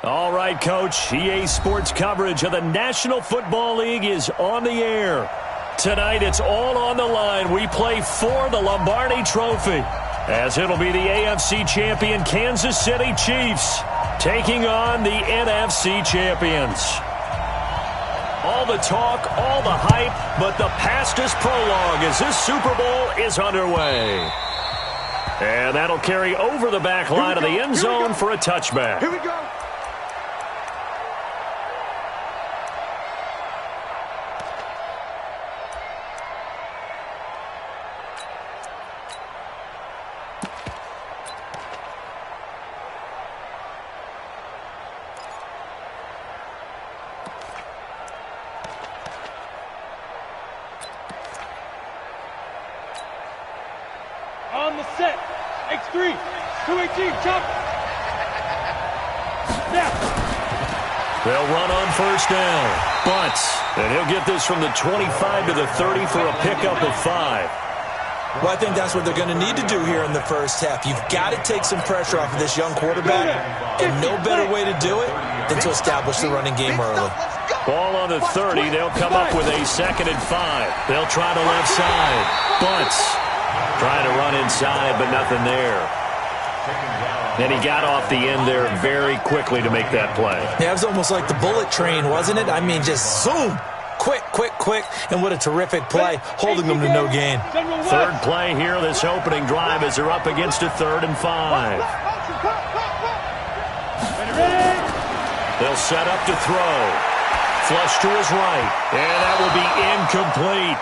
All right, Coach. EA Sports coverage of the National Football League is on the air. Tonight, it's all on the line. We play for the Lombardi Trophy, as it'll be the AFC champion Kansas City Chiefs taking on the NFC champions. All the talk, all the hype, but the past is prologue as this Super Bowl is underway. And that'll carry over the back line of the end zone for a touchback. Here we go. On the set, X3, t2tg, chop. Snap. They'll run on first down. Bunts. And he'll get this from the 25 to the 30 for a pickup of 5. Well, I think that's what they're going to need to do here in the first half. You've got to take some pressure off of this young quarterback, and no better way to do it than to establish the running game early. Ball on the 30. They'll come up with a 2nd and 5. They'll try the left side. Bunts. Trying to run inside, but nothing there. And he got off the end there very quickly to make that play. Yeah, it was almost like the bullet train, wasn't it? I mean, just zoom. Quick, quick, quick. And what a terrific play, holding them to no gain. Third play here, this opening drive, as they're up against a 3rd and 5. They'll set up to throw. Flush to his right. And that will be incomplete.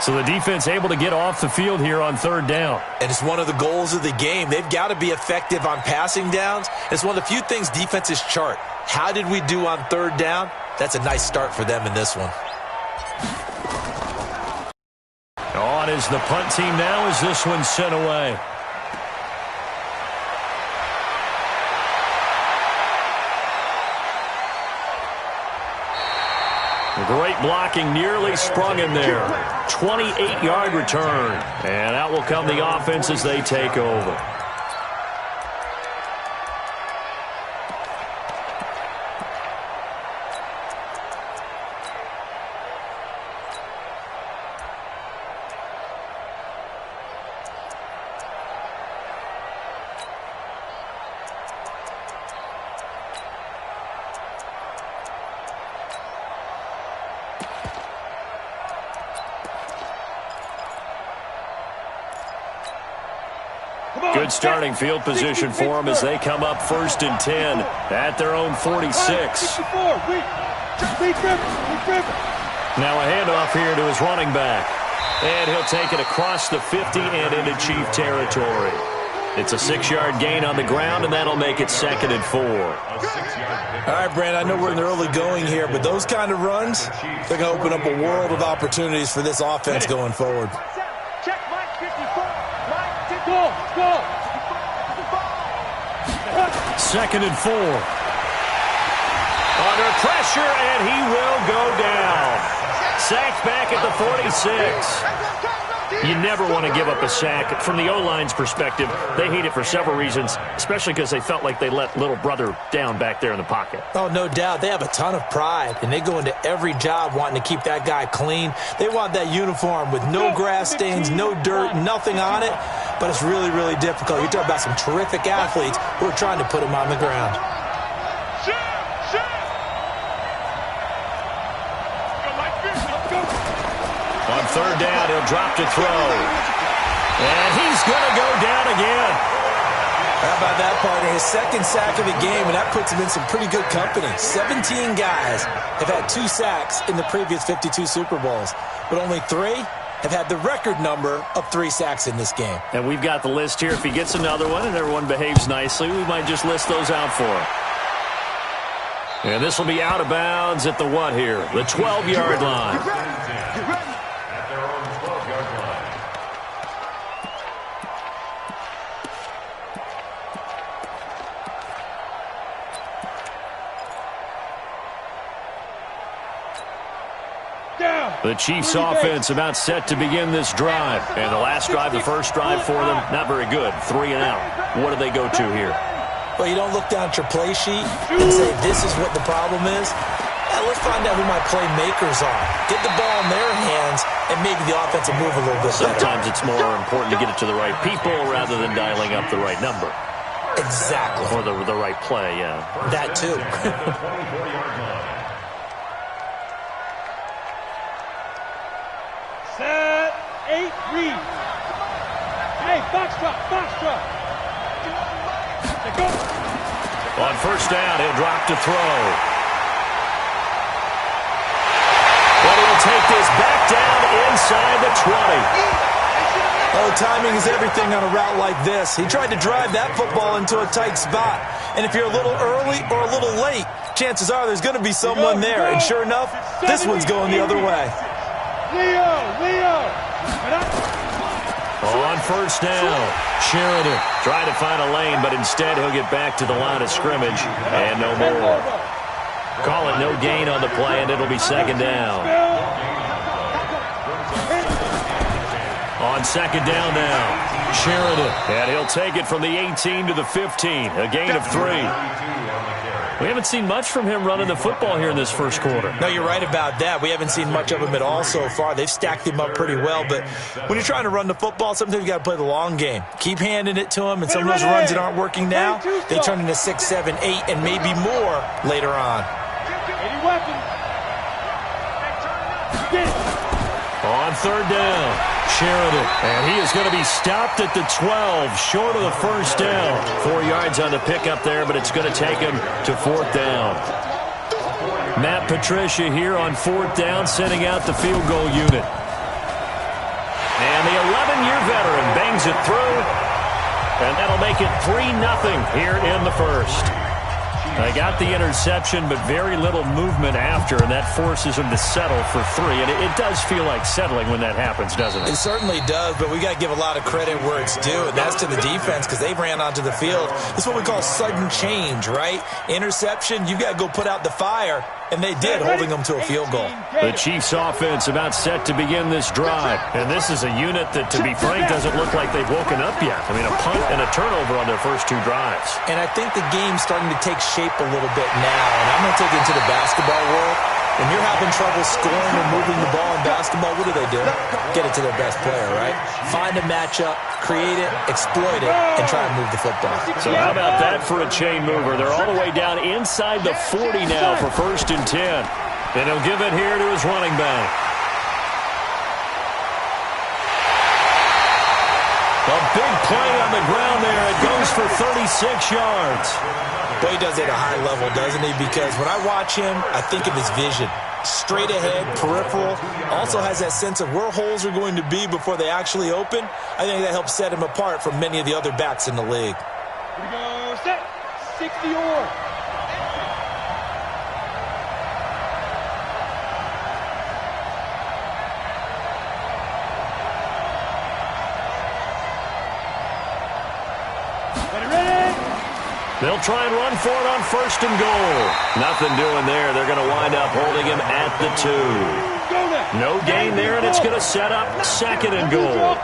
So the defense able to get off the field here on 3rd down. And it's one of the goals of the game. They've got to be effective on passing downs. It's one of the few things defenses chart. How did we do on 3rd down? That's a nice start for them in this one. On is the punt team now as this one's sent away. Great blocking, nearly sprung him there. 28-yard return. And out will come the offense as they take over. Good starting field position for them as they come up 1st and 10 at their own 46. Now a handoff here to his running back. And he'll take it across the 50 and into Chief territory. It's a 6-yard gain on the ground, and that'll make it 2nd and 4. All right, Brand, I know we're in the early going here, but those kind of runs, they're going to open up a world of opportunities for this offense going forward. Check Mike 54. Mike, go. 2nd and 4. Under pressure, and he will go down. Sacked back at the 46. You never want to give up a sack. From the O-line's perspective, they hate it for several reasons, especially because they felt like they let little brother down back there in the pocket. Oh, no doubt. They have a ton of pride, and they go into every job wanting to keep that guy clean. They want that uniform with no grass stains, no dirt, nothing on it, but it's really, really difficult. You're talking about some terrific athletes who are trying to put him on the ground. On 3rd down, he'll drop to throw. And he's going to go down again. How about that, partner? His 2nd sack of the game, and that puts him in some pretty good company. 17 guys have had 2 sacks in the previous 52 Super Bowls, but only 3 have had the record number of 3 sacks in this game. And we've got the list here. If he gets another one and everyone behaves nicely, we might just list those out for him. And this will be out of bounds at the what here? The 12-yard line. The Chiefs offense about set to begin this drive. And the last drive, the first drive for them, not very good. 3 and out. What do they go to here? Well, you don't look down at your play sheet and say, this is what the problem is. Let's find out who my playmakers are. Get the ball in their hands, and maybe the offense will move a little bit better. Sometimes it's more important to get it to the right people rather than dialing up the right number. Exactly. Or the right play, yeah. That too. Set, 8, read. Hey, foxtrot, foxtrot. Go. On first down, he'll drop to throw. But he'll take this back down inside the 20. Oh, timing is everything on a route like this. He tried to drive that football into a tight spot. And if you're a little early or a little late, chances are there's going to be someone there. And sure enough, this one's going the other way. Leo. On first down, Sheridan trying to find a lane, but instead he'll get back to the line of scrimmage and no more. Call it no gain on the play, and it'll be second down. On second down now, Sheridan. And he'll take it from the 18 to the 15, a gain of 3. We haven't seen much from him running the football here in this first quarter. No, you're right about that. We haven't seen much of him at all so far. They've stacked him up pretty well, but when you're trying to run the football, sometimes you got to play the long game. Keep handing it to him, and some of those runs that aren't working now, they turn into 6, 7, 8, and maybe more later on. Any weapon. On third down, Sheridan. And he is going to be stopped at the 12, short of the first down. 4 yards on the pickup there, but it's going to take him to fourth down. Matt Patricia here on fourth down, sending out the field goal unit. And the 11-year veteran bangs it through, and that'll make it 3-0 here in the first. They got the interception, but very little movement after, and that forces them to settle for 3. And it does feel like settling when that happens, doesn't it? It certainly does, but we got to give a lot of credit where it's due, and that's to the defense because they ran onto the field. This is what we call sudden change, right? Interception, you got to go put out the fire, and they did, holding them to a field goal. The Chiefs offense about set to begin this drive. And this is a unit that, to be frank, doesn't look like they've woken up yet. I mean, a punt and a turnover on their first 2 drives. And I think the game's starting to take shape a little bit now. And I'm going to take it into the basketball world. When you're having trouble scoring or moving the ball in basketball, what do? Get it to their best player, right? Find a matchup, create it, exploit it, and try to move the football. So how about that for a chain mover? They're all the way down inside the 40 now for first and 10. And he'll give it here to his running back. A big play on the ground there. It goes for 36 yards. Boy, he does it at a high level, doesn't he? Because when I watch him, I think of his vision. Straight ahead, peripheral. Also has that sense of where holes are going to be before they actually open. I think that helps set him apart from many of the other backs in the league. Here we go. Set. 60 or. They'll try and run for it on first and goal. Nothing doing there. They're going to wind up holding him at the 2. No gain there, and it's going to set up second and goal.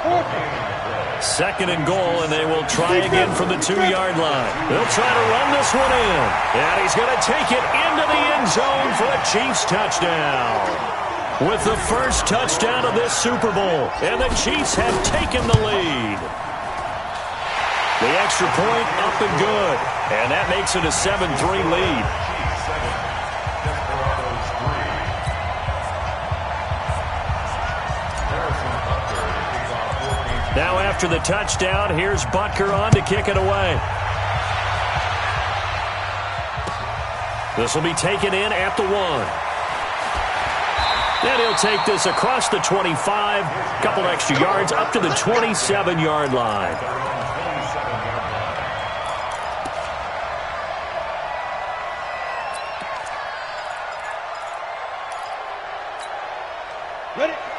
Second and goal, and they will try again from the 2-yard line. They'll try to run this one in. And he's going to take it into the end zone for a Chiefs touchdown. With the first touchdown of this Super Bowl, and the Chiefs have taken the lead. The extra point up and good. And that makes it a 7-3 lead. Now after the touchdown, here's Butker on to kick it away. This will be taken in at the 1. Then he'll take this across the 25, couple extra yards up to the 27-yard line.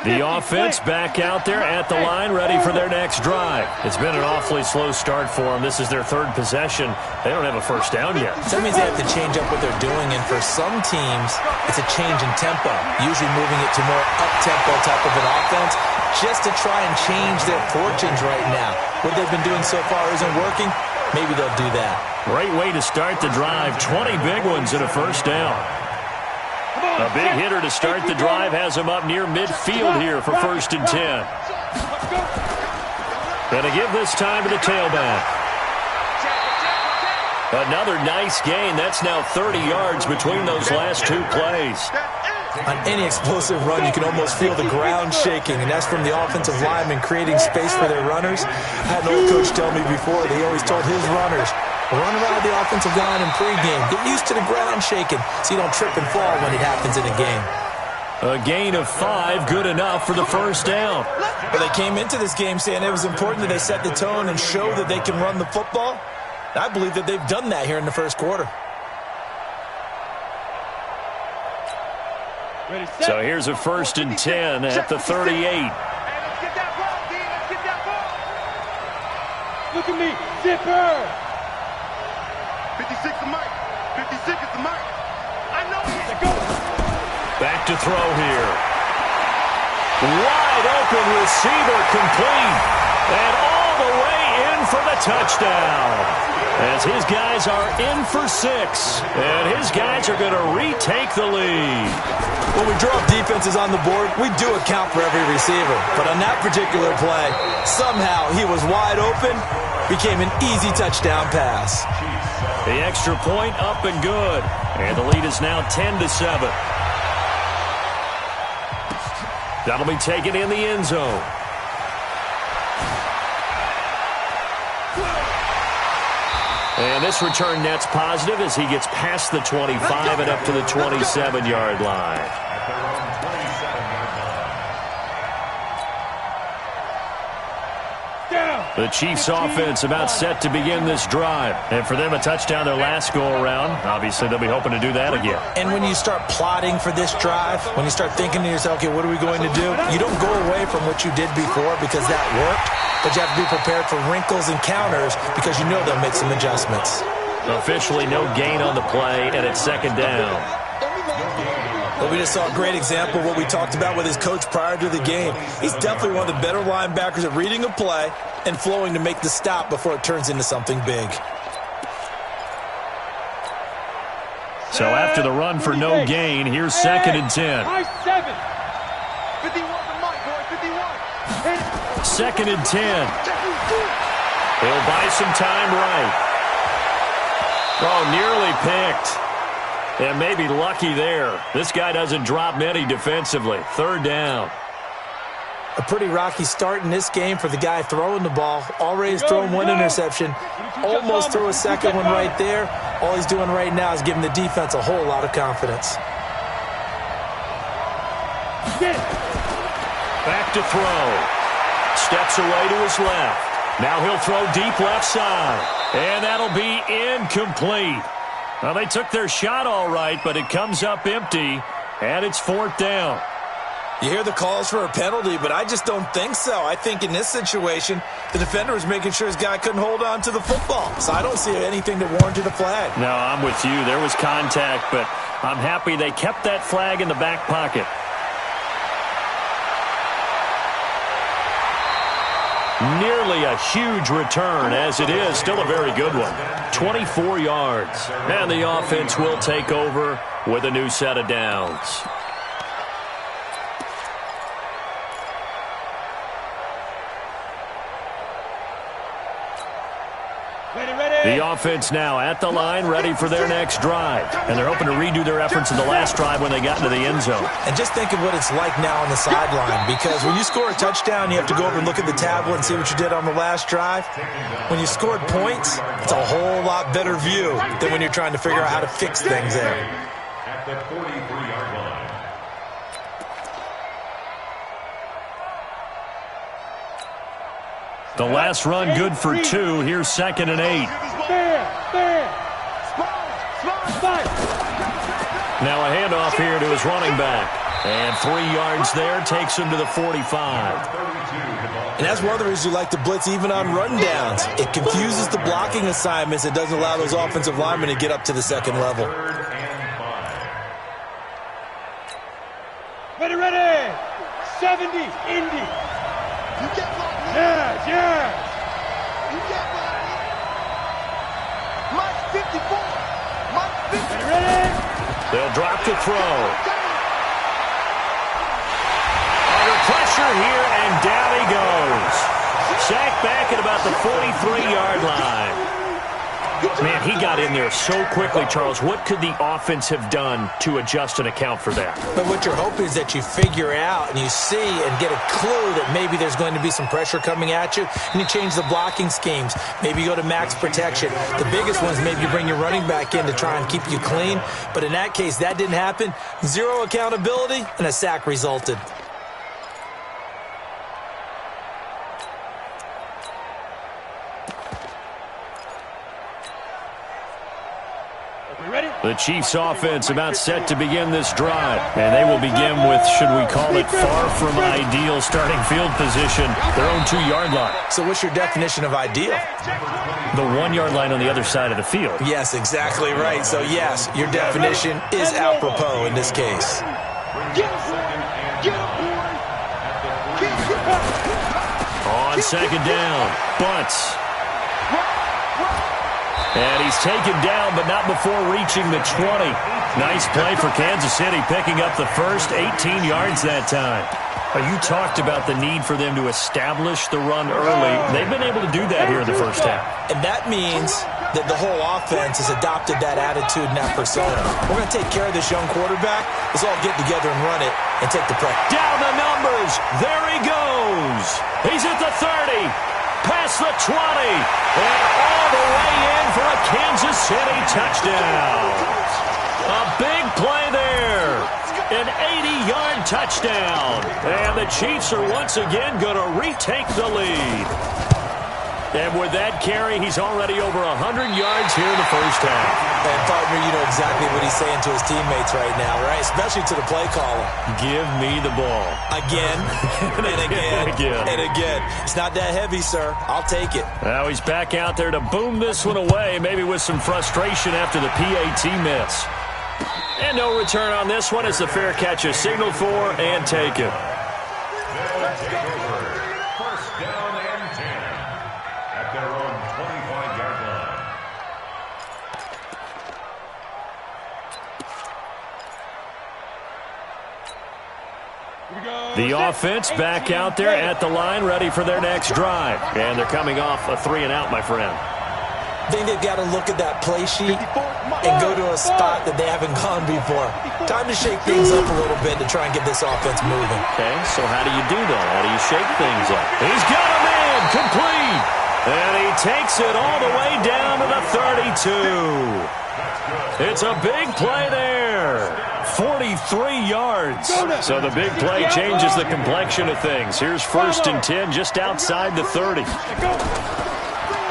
The offense back out there at the line, ready for their next drive. It's been an awfully slow start for them. This is their 3rd possession. They don't have a first down yet. That means they have to change up what they're doing, and for some teams, it's a change in tempo, usually moving it to more up-tempo type of an offense, just to try and change their fortunes right now. What they've been doing so far isn't working. maybe they'll do that. Great way to start the drive. 20 big ones and a first down. A big hitter to start the drive has him up near midfield here for 1st and 10. Going to give this time to the tailback. Another nice gain. That's now 30 yards between those last two plays. On any explosive run, you can almost feel the ground shaking, and that's from the offensive linemen creating space for their runners. I had an old coach tell me before, they always told his runners, run around the offensive line in pregame. Get used to the ground shaking so you don't trip and fall when it happens in a game. A gain of 5, good enough for the first down. Well, they came into this game saying it was important that they set the tone and show that they can run the football. I believe that they've done that here in the first quarter. So here's a 1st and 10 at the 38. Look at me, zipper. 56 the mic. 56 is the mic. I know it. Go. Back to throw here. Wide open receiver complete. And all the way in for the touchdown. As his guys are in for 6. And his guys are going to retake the lead. When we draw defenses on the board, we do account for every receiver. But on that particular play, somehow he was wide open, became an easy touchdown pass. The extra point up and good. And the lead is now 10-7. That'll be taken in the end zone. And this return net's positive as he gets past the 25 and up to the 27-yard line. The Chiefs' offense about set to begin this drive. And for them, a touchdown their last go-around. Obviously, they'll be hoping to do that again. And when you start plotting for this drive, when you start thinking to yourself, okay, what are we going to do? You don't go away from what you did before because that worked. But you have to be prepared for wrinkles and counters because you know they'll make some adjustments. Officially no gain on the play, and it's 2nd down. Well, we just saw a great example of what we talked about with his coach prior to the game. He's definitely one of the better linebackers at reading a play and flowing to make the stop before it turns into something big. So after the run for no gain, here's 2nd and 10. 51 the mic, boy. 51. 2nd and 10. He'll buy some time right. Oh, nearly picked. And maybe lucky there. This guy doesn't drop many defensively. 3rd down. A pretty rocky start in this game for the guy throwing the ball. Already has thrown 1 interception. Almost threw a 2nd one right there. All he's doing right now is giving the defense a whole lot of confidence. Back to throw. Steps away to his left. Now he'll throw deep left side. And that'll be incomplete. Well, they took their shot all right, but it comes up empty, and it's 4th down. You hear the calls for a penalty, but I just don't think so. I think in this situation, the defender was making sure his guy couldn't hold on to the football. So I don't see anything that warranted a flag. No, I'm with you. There was contact, but I'm happy they kept that flag in the back pocket. Nearly a huge return, as it is still a very good one. 24 yards. And the offense will take over with a new set of downs. The offense now at the line, ready for their next drive. And they're hoping to redo their efforts in the last drive when they got into the end zone. And just think of what it's like now on the sideline, because when you score a touchdown, you have to go over and look at the tablet and see what you did on the last drive. When you scored points, it's a whole lot better view than when you're trying to figure out how to fix things there. At the 43-yard line. The last run good for 2. Here's 2nd and 8. Now a handoff here to his running back. And 3 yards there takes him to the 45. And that's one of the reasons you like to blitz even on rundowns. It confuses the blocking assignments. It doesn't allow those offensive linemen to get up to the second level. Ready. 70, Indy. Yes. to throw. Under pressure here, and down he goes. Sacked back at about the 43-yard line. Man, he got in there so quickly, Charles. What could the offense have done to adjust and account for that? But what you're hoping is that you figure out and you see and get a clue that maybe there's going to be some pressure coming at you, and you change the blocking schemes. Maybe you go to max protection. The biggest ones, maybe you bring your running back in to try and keep you clean. But in that case, that didn't happen. Zero accountability, and a sack resulted. The Chiefs' offense about set to begin this drive. And they will begin with, should we call it, far from ideal starting field position, their own 2-yard line. So what's your definition of ideal? The 1-yard line on the other side of the field. Yes, exactly right. So, yes, your definition is apropos in this case. On second down, Bunts. And he's taken down, but not before reaching the 20. Nice play for Kansas City, picking up the first 18 yards that time. You talked about the need for them to establish the run early. They've been able to do that here in the first half. And that means that the whole offense has adopted that attitude and that persona. We're going to take care of this young quarterback. Let's all get together and run it and take the pressure. Down the numbers. There he goes. He's at the 30. Past the 20. And all the way in for a Kansas City touchdown. A big play there. An 80-yard touchdown. And the Chiefs are once again going to retake the lead. And with that carry, he's already over 100 yards here in the first half. And, partner, you know exactly what he's saying to his teammates right now, right? Especially to the play caller. Give me the ball. Again, and again, and again. It's not that heavy, sir. I'll take it. Now he's back out there to boom this one away, maybe with some frustration after the PAT miss. And no return on this one as the fair catch is signaled for and taken. First down and 10 at their own 25-yard line. The offense back out there at the line, ready for their next drive. And they're coming off a 3-and-out, my friend. I think they've got to look at that play sheet and go to a spot that they haven't gone before. Time to shake things up a little bit to try and get this offense moving. Okay, so how do you do that? How do you shake things up? He's got a man, complete. And he takes it all the way down to the 32. It's a big play there. 43 yards. So the big play changes the complexion of things. Here's 1st and 10 just outside the 30.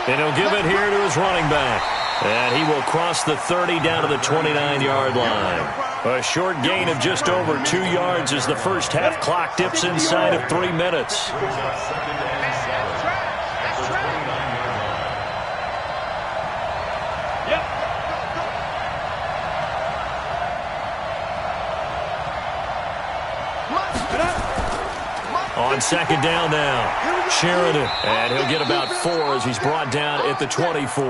And he'll give it here to his running back. And he will cross the 30 down to the 29-yard line. A short gain of just over 2 yards as the first half clock dips inside of 3 minutes. On second down now, Sheridan, and he'll get about 4 as he's brought down at the 24.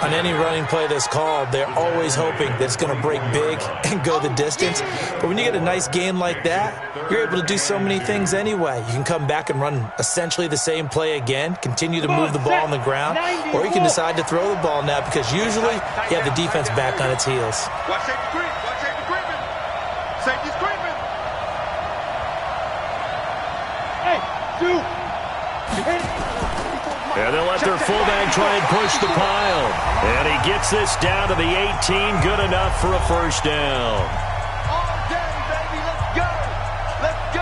On any running play that's called, they're always hoping that it's going to break big and go the distance. But when you get a nice gain like that, you're able to do so many things anyway. You can come back and run essentially the same play again, continue to move the ball on the ground, or you can decide to throw the ball now because usually you have the defense back on its heels. Watch safety creep. Watch safety creeping. Safety's creeping. Hey, dude. And they'll let their fullback try and push the pile. And he gets this down to the 18. Good enough for a first down. All day, baby. Let's go. Let's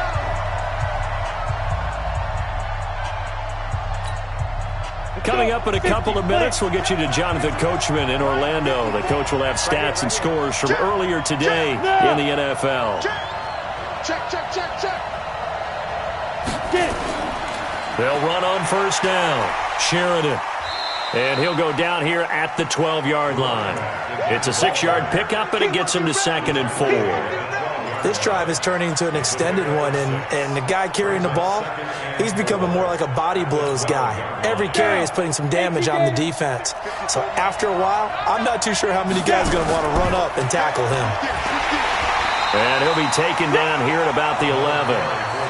go. Coming up in a couple of minutes, we'll get you to Jonathan Coachman in Orlando. The coach will have stats and scores from earlier today in the NFL. Check. Get it. They'll run on first down. Sheridan. And he'll go down here at the 12-yard line. It's a 6-yard pickup, and it gets him to 2nd and 4. This drive is turning into an extended one, and the guy carrying the ball, he's becoming more like a body blows guy. Every carry is putting some damage on the defense. So after a while, I'm not too sure how many guys are going to want to run up and tackle him. And he'll be taken down here at about the 11.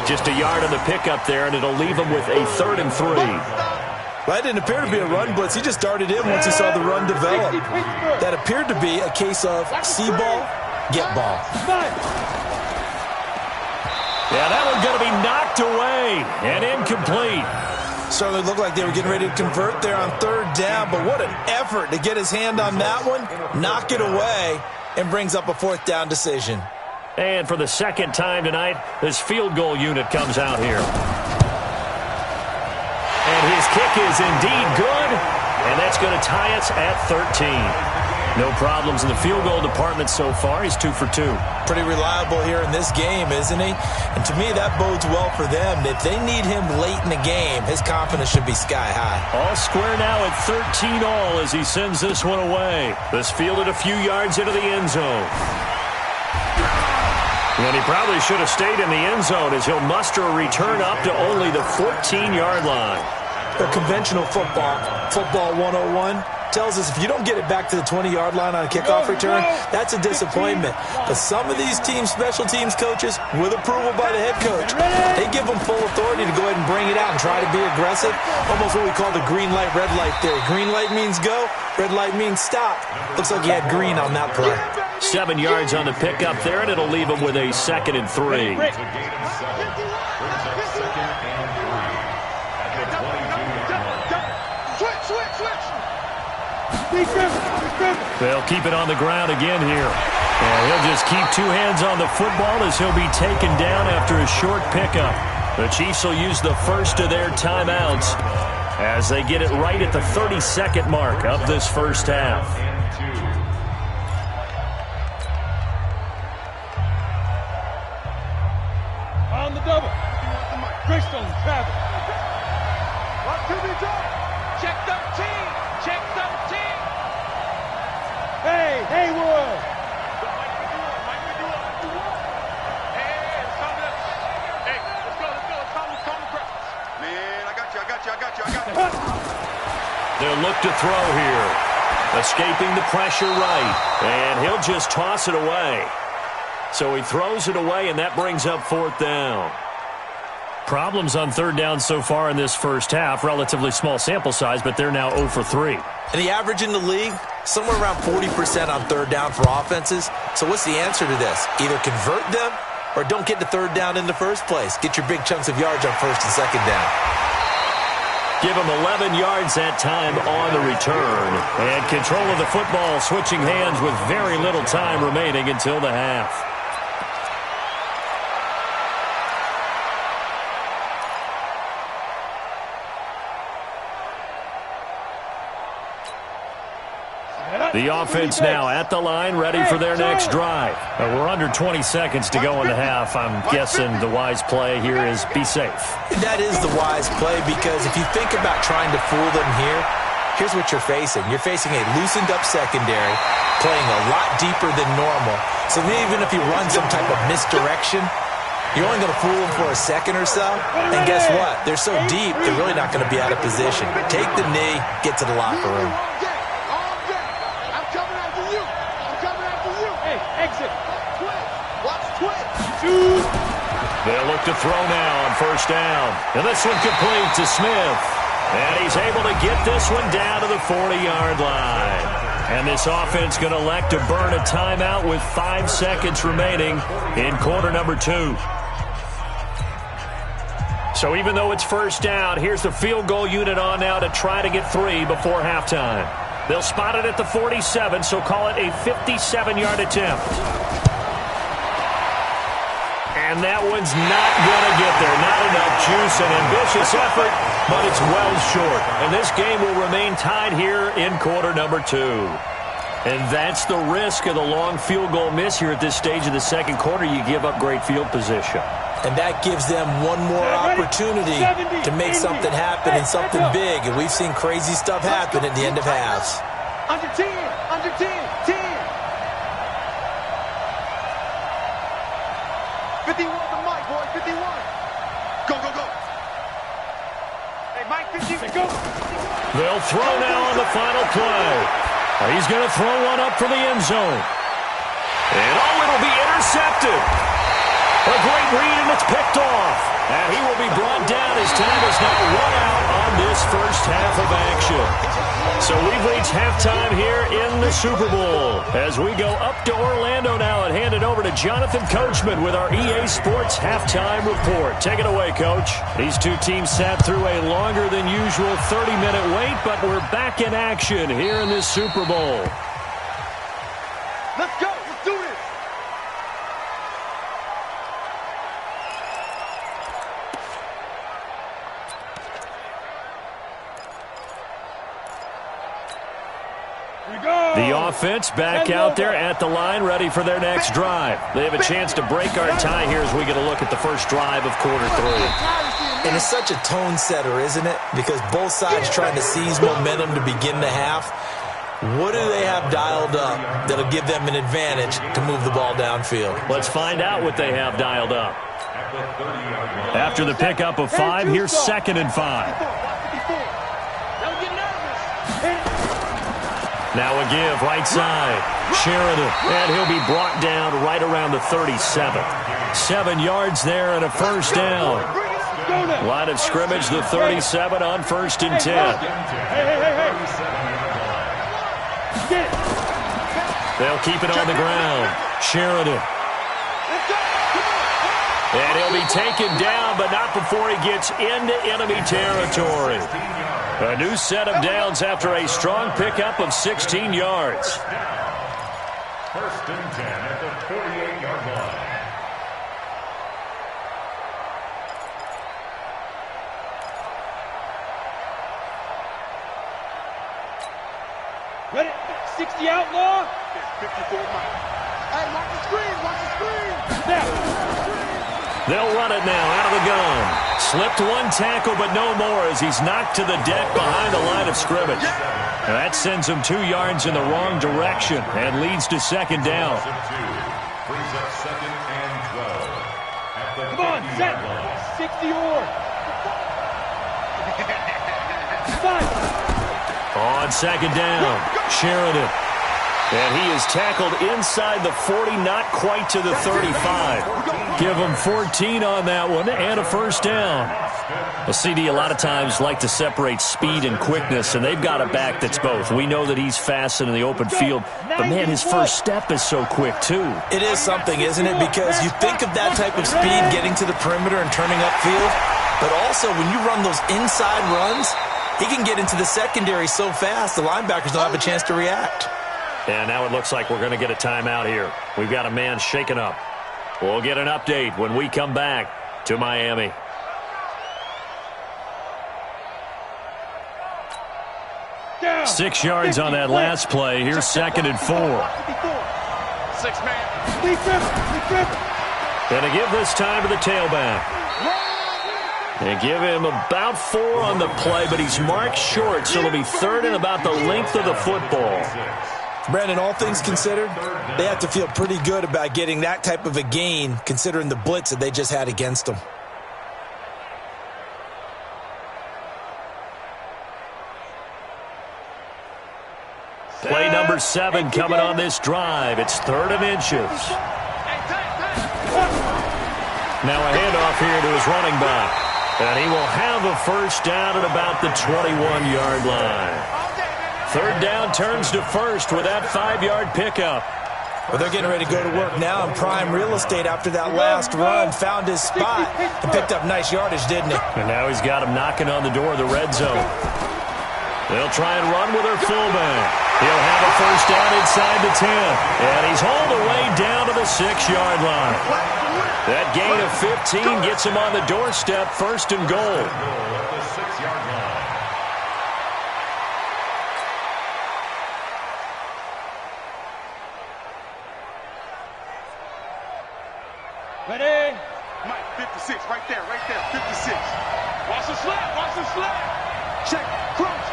Just a yard on the pickup there, and it'll leave him with a 3rd and 3. That didn't appear to be a run blitz. He just darted in once he saw the run develop. That appeared to be a case of see ball, get ball. Yeah, that one's going to be knocked away and incomplete. Certainly looked like they were getting ready to convert there on 3rd down, but what an effort to get his hand on that one, knock it away, and brings up a 4th down decision. And for the second time tonight, this field goal unit comes out here. And his kick is indeed good, and that's going to tie us at 13. No problems in the field goal department so far. He's 2 for 2. Pretty reliable here in this game, isn't he? And to me, that bodes well for them. If they need him late in the game, his confidence should be sky high. All square now at 13 all as he sends this one away. This fielded a few yards into the end zone. And he probably should have stayed in the end zone as he'll muster a return up to only the 14-yard line. The conventional football 101, tells us if you don't get it back to the 20-yard line on a kickoff return, that's a disappointment. But some of these special teams coaches, with approval by the head coach, they give them full authority to go ahead and bring it out and try to be aggressive. Almost what we call the green light, red light theory. Green light means go, red light means stop. Looks like he had green on that play. 7 yards on the pickup there, and it'll leave him with a 2nd and 3. They'll keep it on the ground again here. And he'll just keep 2 hands on the football as he'll be taken down after a short pickup. The Chiefs will use the first of their timeouts as they get it right at the 30-second mark of this first half. On the double. Greystone, Travis. What to be done? Check 13. Check 13. Hey, Haywood. Hey, let's go. It's time to press. Man, I got you. They'll look to throw here. Escaping the pressure right. And he'll just toss it away. So he throws it away, and that brings up 4th down. Problems on 3rd down so far in this first half. Relatively small sample size, but they're now 0 for 3. And the average in the league, somewhere around 40% on 3rd down for offenses. So what's the answer to this? Either convert them or don't get to 3rd down in the first place. Get your big chunks of yards on 1st and 2nd down. Give him 11 yards that time on the return. And control of the football switching hands with very little time remaining until the half. The offense now at the line, ready for their next drive. We're under 20 seconds to go in the half. I'm guessing the wise play here is be safe. That is the wise play because if you think about trying to fool them here, here's what you're facing. You're facing a loosened up secondary, playing a lot deeper than normal. So even if you run some type of misdirection, you're only going to fool them for a second or so. And guess what? They're so deep, they're really not going to be out of position. Take the knee, get to the locker room. They'll look to throw now on 1st down. And this one complete to Smith. And he's able to get this one down to the 40-yard line. And this offense going to elect to burn a timeout with 5 seconds remaining in quarter number 2. So even though it's 1st down, here's the field goal unit on now to try to get 3 before halftime. They'll spot it at the 47, so call it a 57-yard attempt. And that one's not going to get there. Not enough juice, an ambitious effort, but it's well short. And this game will remain tied here in quarter number 2. And that's the risk of the long field goal miss here at this stage of the second quarter. You give up great field position. And that gives them one more opportunity to make something happen and something big. And we've seen crazy stuff happen at the end of halves. Under 10, 10. 51 to Mike, boy, 51. Go, go, go. Hey, Mike, 50, go. They'll throw now on the final play. He's going to throw one up for the end zone. And it'll be intercepted. A great read, and it's picked off. And he will be brought down as time is now run out on this first half of action. So we've reached halftime here in the Super Bowl. As we go up to Orlando now and hand it over to Jonathan Coachman with our EA Sports Halftime Report. Take it away, Coach. These two teams sat through a longer than usual 30-minute wait, but we're back in action here in this Super Bowl. Let's go. Let's do this. The offense back out there at the line, ready for their next drive. They have a chance to break our tie here as we get a look at the first drive of quarter 3. And it's such a tone setter, isn't it? Because both sides trying to seize momentum to begin the half. What do they have dialed up that'll give them an advantage to move the ball downfield? Let's find out what they have dialed up. After the pickup of 5, here's 2nd and 5. Now a give, right side. Sheridan, and he'll be brought down right around the 37. 7 yards there and a first down. Line of scrimmage, the 37 on 1st and 10. They'll keep it on the ground. Sheridan. And he'll be taken down, but not before he gets into enemy territory. A new set of downs after a strong pickup of 16 yards. 1st and 10 at the 48-yard line. Ready? 60 outlaw. 54 Mike. Hey, watch the screen. Watch the screen. Now. They'll run it now out of the gun. Slipped one tackle, but no more as he's knocked to the deck behind the line of scrimmage. Now that sends him 2 yards in the wrong direction and leads to 2nd down. Brings up 2nd and 12. At the Come on, set. 60 or. On 2nd down, Sheridan. And he is tackled inside the 40, not quite to the 35. Give him 14 on that one and a first down. A CD a lot of times like to separate speed and quickness, and they've got a back that's both. We know that he's fast in the open field, but, man, his first step is so quick, too. It is something, isn't it? Because you think of that type of speed getting to the perimeter and turning upfield, but also when you run those inside runs, he can get into the secondary so fast the linebackers don't have a chance to react. And now it looks like we're going to get a timeout here. We've got a man shaken up. We'll get an update when we come back to Miami. Down. 6 yards on that last play. Here's 2nd and 4. 6 man. Going to give this time to the tailback. And give him about 4 on the play, but he's marked short, so it'll be 3rd and about the length of the football. Brandon, all things considered, they have to feel pretty good about getting that type of a gain considering the blitz that they just had against them. Play number 7 coming on this drive. It's 3rd and inches. Now a handoff here to his running back. And he will have a first down at about the 21-yard line. 3rd down turns to 1st with that 5-yard pickup. Well, they're getting ready to go to work now in prime real estate after that last run. Found his spot and picked up nice yardage, didn't he? And now he's got him knocking on the door of the red zone. They'll try and run with their fullback. He'll have a first down inside the 10. And he's hauled away down to the 6-yard line. That gain of 15 gets him on the doorstep, 1st and goal. Ready? Mike, 56, right there, 56. Watch the slap. Check, crunch.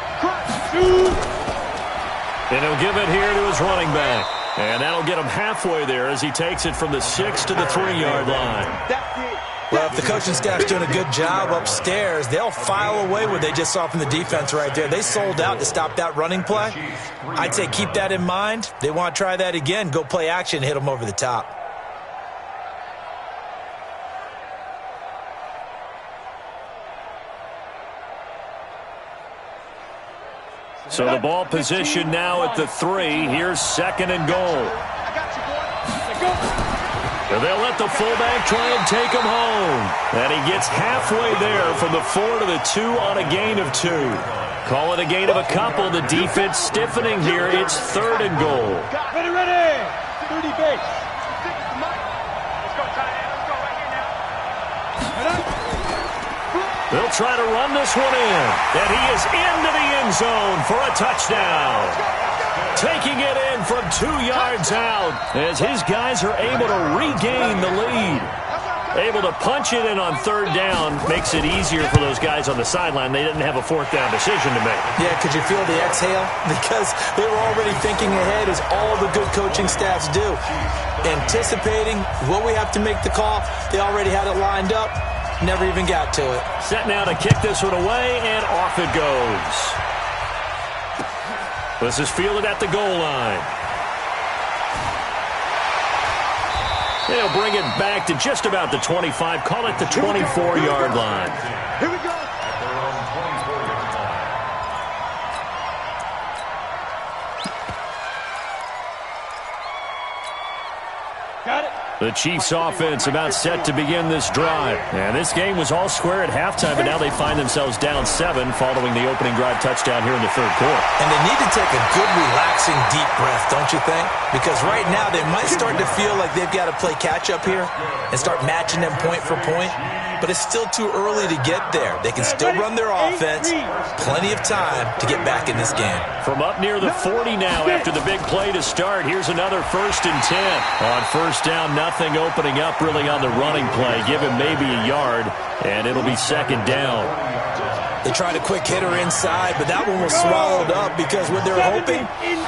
And he'll give it here to his running back. And that'll get him halfway there as he takes it from the 6 to the 3-yard line. Well, if the coaching staff's doing a good job upstairs, they'll file away what they just saw from the defense right there. They sold out to stop that running play. I'd say keep that in mind. They want to try that again. Go play action, hit them over the top. So the ball position now at the 3. Here's 2nd and goal. And they'll let the fullback try and take him home. And he gets halfway there from the 4 to the 2 on a gain of 2. Call it a gain of a couple. The defense stiffening here. It's 3rd and goal. Ready. 30 base. They'll try to run this one in. And he is into the end zone for a touchdown. Taking it in from 2 yards out as his guys are able to regain the lead. Able to punch it in on 3rd down makes it easier for those guys on the sideline. They didn't have a 4th down decision to make. Yeah, could you feel the exhale? Because they were already thinking ahead, as all the good coaching staffs do. Anticipating what we have to make the call. They already had it lined up. Never even got to it. Set now to kick this one away, and off it goes. This is fielded at the goal line. They'll bring it back to just about the 25. Call it the 24-yard line. Here we go. Got it. The Chiefs offense about set to begin this drive. And this game was all square at halftime, but now they find themselves down 7 following the opening drive touchdown here in the 3rd quarter. And they need to take a good, relaxing, deep breath, don't you think? Because right now they might start to feel like they've got to play catch-up here and start matching them point for point. But it's still too early to get there. They can still run their offense. Plenty of time to get back in this game. From up near the 40 now after the big play to start, here's another 1st and 10. On 1st down, nothing opening up really on the running play. Give him maybe a yard, and it'll be 2nd down. They tried a quick hitter inside, but that one was swallowed up because what they're hoping,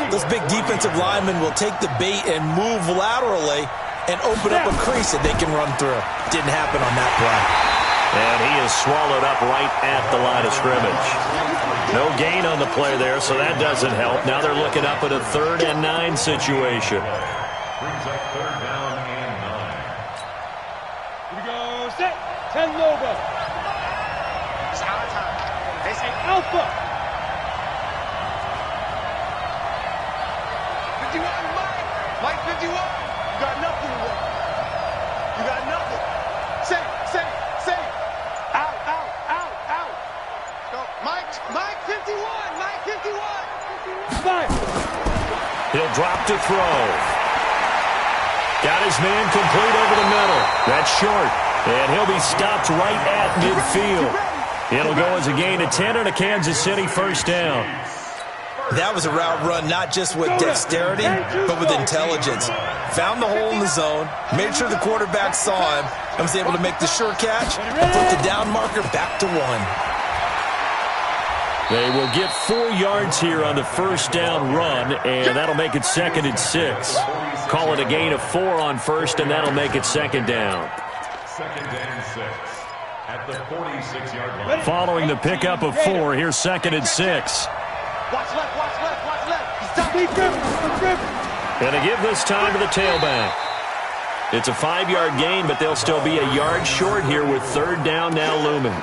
those big defensive linemen will take the bait and move laterally and open up a crease that they can run through. Didn't happen on that play. And he is swallowed up right at the line of scrimmage. No gain on the play there, so that doesn't help. Now they're looking up at a 3rd and 9 situation. Brings up 3rd down and 9. Here we go. Set. 10 Lobo. It's our time. It's an Alpha. 51, Mike 51. You got nothing to work. You got nothing. Say. Out. Go. Mike 51. Mike 51. Fire. He'll drop to throw. Got his man complete over the middle. That's short. And he'll be stopped right at midfield. It'll go as a gain of 10 and a Kansas City 1st down. That was a route run not just with dexterity, but with intelligence. Found the hole in the zone, made sure the quarterback saw him, and was able to make the sure catch and put the down marker back to 1. They will get 4 yards here on the 1st down run, and that'll make it 2nd and 6. Call it a gain of 4 on 1st, and that'll make it 2nd down. 2nd and 6 at the 46-yard line. Following the pickup of 4, here's 2nd and 6. Watch left. He's down. And to give this time to the tailback. It's a 5-yard gain, but they'll still be a yard short here with 3rd down now looming.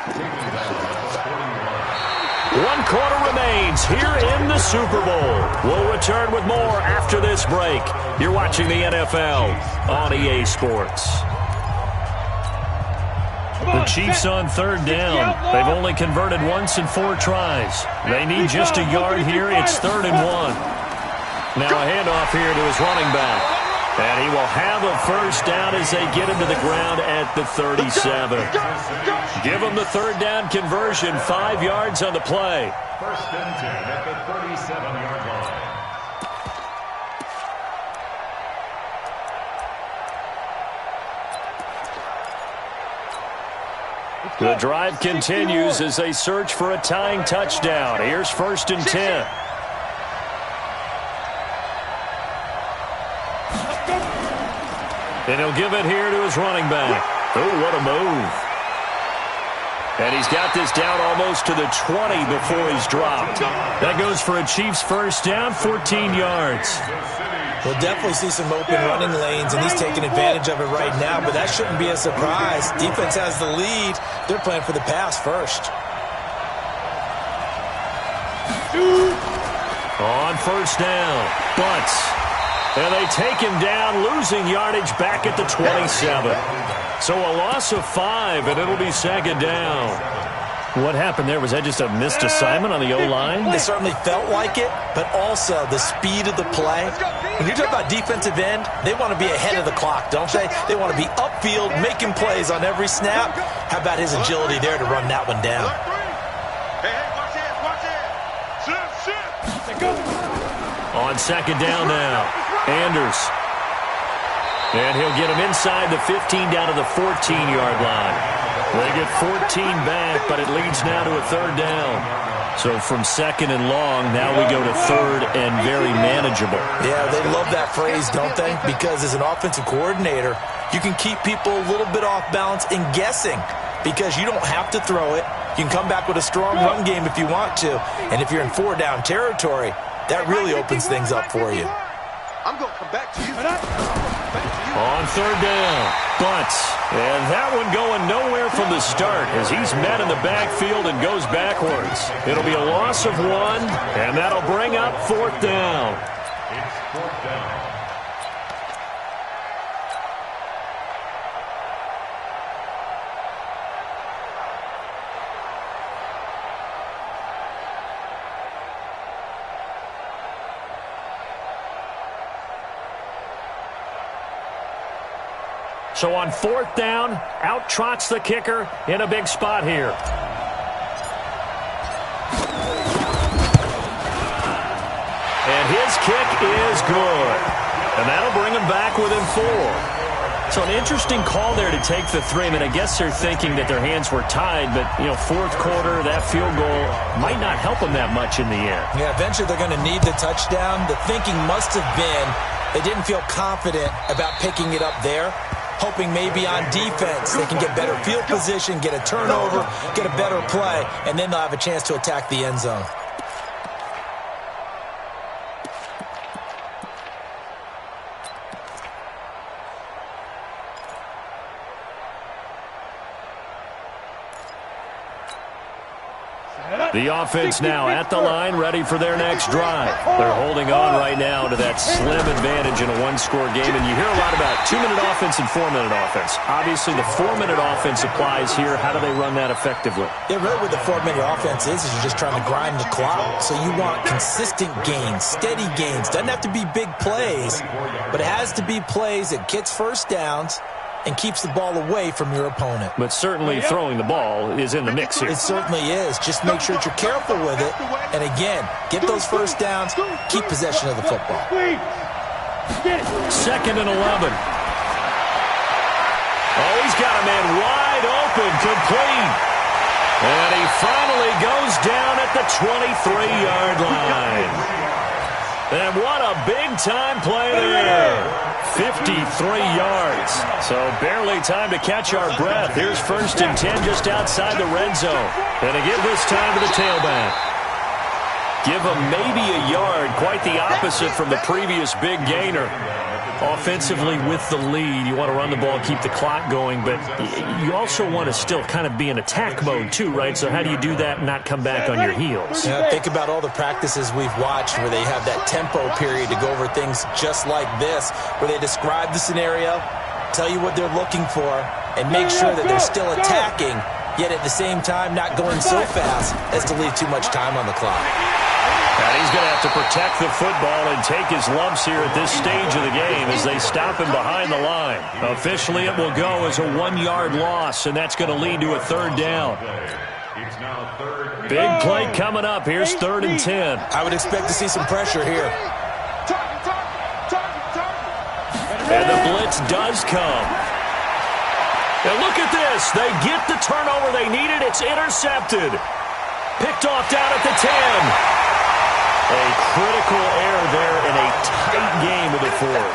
1 quarter remains here in the Super Bowl. We'll return with more after this break. You're watching the NFL on EA Sports. The Chiefs on 3rd down. They've only converted once in 4 tries. They need just a yard here. It's 3rd and 1. Now a handoff here to his running back. And he will have a 1st down as they get him to the ground at the 37. Give him the 3rd down conversion. 5 yards on the play. 1st and 10 at the 37-yard line. The drive continues as they search for a tying touchdown. Here's 1st and 10. And he'll give it here to his running back. Oh, what a move. And he's got this down almost to the 20 before he's dropped. That goes for a Chiefs first down, 14 yards. We'll definitely see some open running lanes, and he's taking advantage of it right now, but that shouldn't be a surprise. Defense has the lead. They're playing for the pass first. On first down, Bunts. And they take him down, losing yardage back at the 27. So a loss of 5, and it'll be second down. What happened there? Was that just a missed assignment on the O-line? It certainly felt like it, but also the speed of the play. When you talk about defensive end, they want to be ahead of the clock, don't they? They want to be upfield, making plays on every snap. How about his agility there to run that one down? On second down now, Anders. And he'll get him inside the 15 down to the 14-yard line. They get 14 back, but it leads now to a third down. So from second and long, now we go to third and very manageable. Yeah, they love that phrase, don't they? Because as an offensive coordinator, you can keep people a little bit off balance and guessing because you don't have to throw it. You can come back with a strong run game if you want to. And if you're in four-down territory, that really opens things up for you. I'm going to come back to you. On third down, Bunts. And that one going nowhere from the start as he's met in the backfield and goes backwards. It'll be a loss of 1, and that'll bring up fourth down. It's fourth down. So on fourth down, out trots the kicker in a big spot here. And his kick is good. And that'll bring him back within 4. So an interesting call there to take the 3. I mean, I guess they're thinking that their hands were tied, but, you know, fourth quarter, that field goal might not help them that much in the end. Yeah, eventually they're going to need the touchdown. The thinking must have been they didn't feel confident about picking it up there, hoping maybe on defense they can get better field position, get a turnover, get a better play, and then they'll have a chance to attack the end zone. The offense now at the line, ready for their next drive. They're holding on right now to that slim advantage in a one-score game, and you hear a lot about 2-minute offense and 4-minute offense. Obviously, the 4-minute offense applies here. How do they run that effectively? Yeah, really what the 4-minute offense is you're just trying to grind the clock. So you want consistent gains, steady gains. Doesn't have to be big plays, but it has to be plays that gets first downs and keeps the ball away from your opponent. But certainly throwing the ball is in the mix here. It certainly is. Just make sure that you're careful with it. And again, get those first downs, keep possession of the football. Second and 11. Oh, he's got a man wide open, complete. And he finally goes down at the 23-yard line. And what a big-time play there. 53 yards. So barely time to catch our breath. Here's first and 10 just outside the red zone. And again this time to the tailback. Give him maybe a yard. Quite the opposite from the previous big gainer. Offensively with the lead, you want to run the ball, keep the clock going, but you also want to still kind of be in attack mode too, right? So how do you do that and not come back on your heels? Yeah, think about all the practices we've watched where they have that tempo period to go over things just like this, where they describe the scenario, tell you what they're looking for, and make sure that they're still attacking, yet at the same time not going so fast as to leave too much time on the clock. And he's going to have to protect the football and take his lumps here at this stage of the game as they stop him behind the line. Officially, it will go as a 1-yard loss, and that's going to lead to a third down. It's now third. Big play coming up. Here's third and 10. I would expect to see some pressure here. And the blitz does come. And look at this. They get the turnover they needed. It's intercepted. Picked off down at the 10. A critical error there in a tight game of the fourth.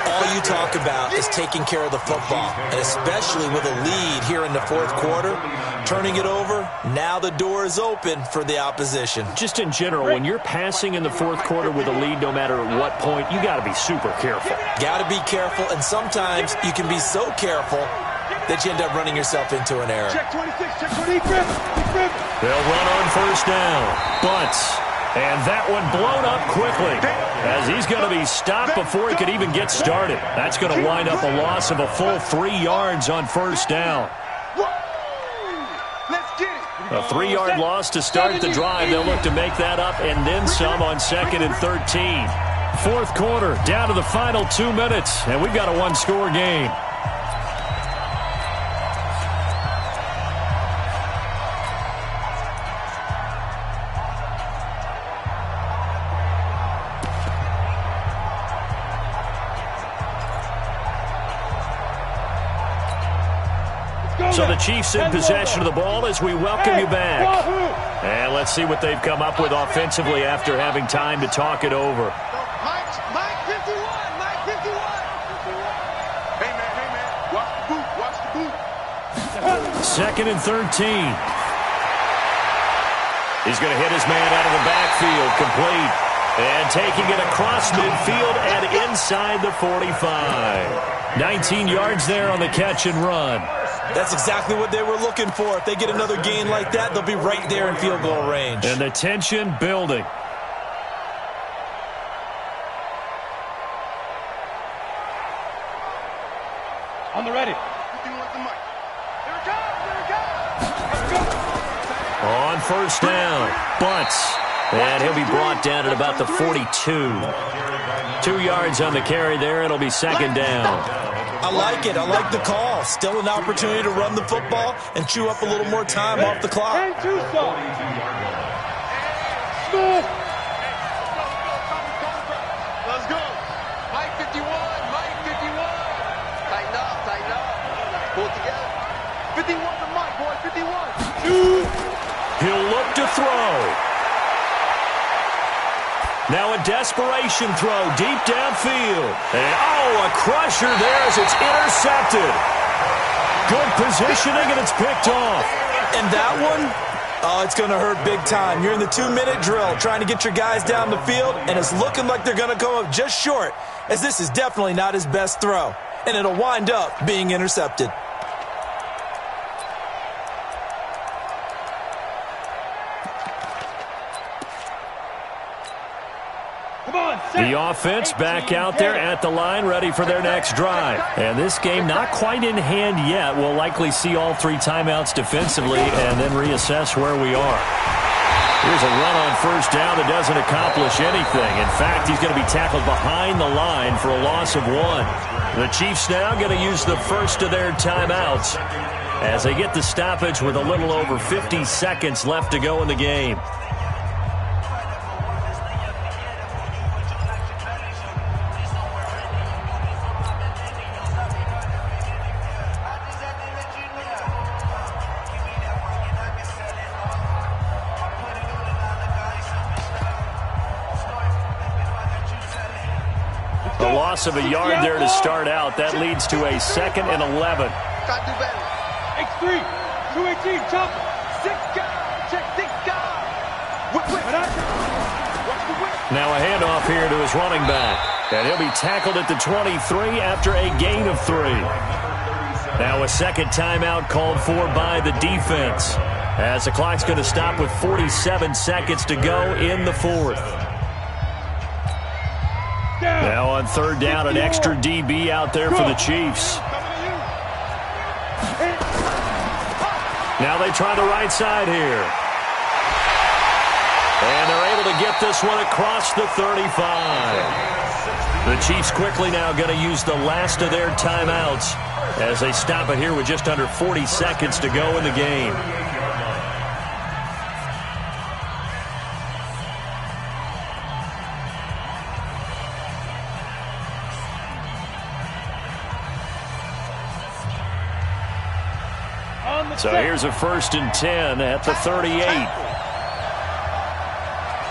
All you talk about is taking care of the football, and especially with a lead here in the fourth quarter, turning it over, now the door is open for the opposition. Just in general, when you're passing in the fourth quarter with a lead, no matter at what point, you got to be super careful. Got to be careful, and sometimes you can be so careful that you end up running yourself into an error. Check 26, check 20. They'll run on first down. Bunts. And that one blown up quickly as he's going to be stopped before he could even get started. That's going to wind up a loss of a full 3 yards on first down. A 3-yard loss to start the drive. They'll look to make that up and then some on 2nd and 13. Fourth quarter, down to the final 2 minutes, and we've got a one-score game. So the Chiefs in possession of the ball as we welcome you back. And let's see what they've come up with offensively after having time to talk it over. Mike 51, Mike 51. Hey, man, watch the boot. 2nd and 13. He's going to hit his man out of the backfield, complete. And taking it across midfield and inside the 45. 19 yards there on the catch and run. That's exactly what they were looking for. If they get another gain like that, they'll be right there in field goal range. And the tension building. On the ready. On first down, Bunts. And he'll be brought down at about the 42. 2 yards on the carry there. It'll be second down. I like it. I like the call. Still an opportunity to run the football and chew up a little more time off the clock. And two Smith. Let's go. Mike 51, Mike 51. Tighten up. Pull it together. 51 to Mike, boy, 51. He'll look to throw. Now a desperation throw deep downfield. And a crusher there as it's intercepted. Good positioning, and it's picked off. And that one, it's going to hurt big time. You're in the 2-minute drill trying to get your guys down the field, and it's looking like they're going to come up just short, as this is definitely not his best throw. And it'll wind up being intercepted. The offense back out there at the line, ready for their next drive. And this game not quite in hand yet. We'll likely see all 3 timeouts defensively and then reassess where we are. Here's a run on first down that doesn't accomplish anything. In fact, he's going to be tackled behind the line for a loss of 1. The Chiefs now going to use the first of their timeouts as they get the stoppage with a little over 50 seconds left to go in the game. A loss of a yard there to start out. That leads to a 2nd and 11. Got to do better. X3, 218, chop. 6 guys, check 6 guys. Watch the whip. Now a handoff here to his running back. And he'll be tackled at the 23 after a gain of 3. Now a second timeout called for by the defense, as the clock's going to stop with 47 seconds to go in the 4th. Now on third down, an extra DB out there for the Chiefs. Now they try the right side here. And they're able to get this one across the 35. The Chiefs quickly now going to use the last of their timeouts as they stop it here with just under 40 seconds to go in the game. So here's a 1st and 10 at the 38.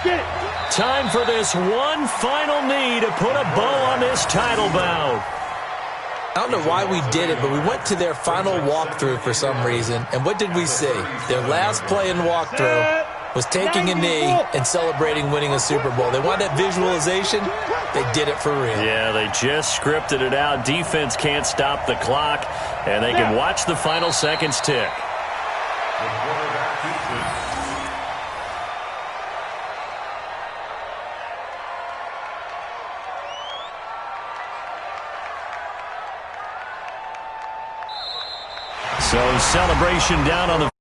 Get it. Time for this one final knee to put a bow on this title bout. I don't know why we did it, but we went to their final walkthrough for some reason. And what did we see? Their last play in walkthrough was taking a knee and celebrating winning a Super Bowl. They wanted that visualization. They did it for real. Yeah, they just scripted it out. Defense can't stop the clock, and they can watch the final seconds tick. So celebration down on the